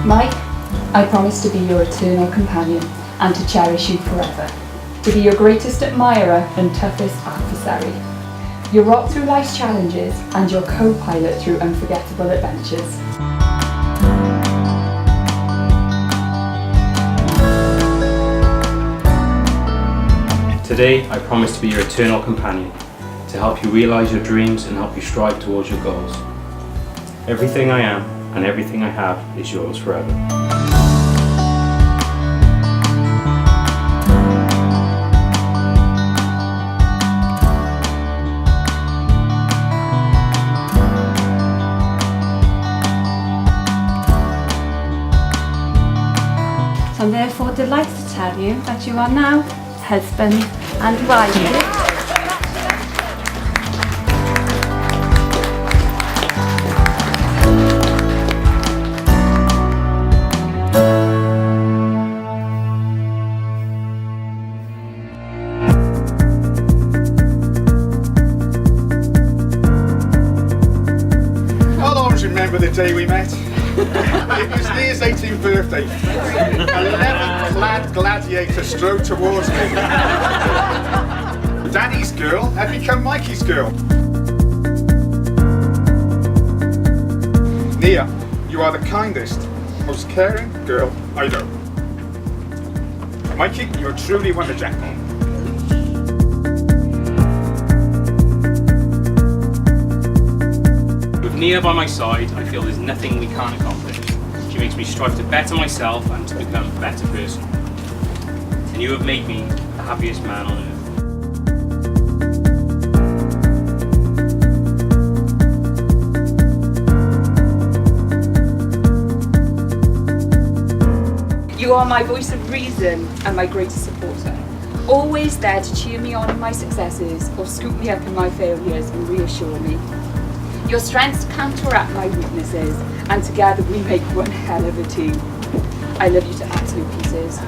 Mike, I promise to be your eternal companion and to cherish you forever, to be your greatest admirer and toughest adversary, your rock through life's challenges and your co-pilot through unforgettable adventures. Today, I promise to be your eternal companion, to help you realise your dreams and help you strive towards your goals. Everything I am and everything I have is yours forever. I'm therefore delighted to tell you that you are now husband and wife. I'll always remember the day we met. It was Leah's 18th birthday. 11 clad gladiators strode towards me. Daddy's girl had become Mikey's girl. Nia, you are the kindest, most caring girl I know. Mikey, you have truly won the jackpot. With Nia by my side, I feel there's nothing we can't accomplish. She makes me strive to better myself and to become a better person. And you have made me the happiest man on earth. You are my voice of reason and my greatest supporter, always there to cheer me on in my successes or scoop me up in my failures and reassure me. Your strengths counteract my weaknesses, and together we make one hell of a team. I love you to absolute pieces.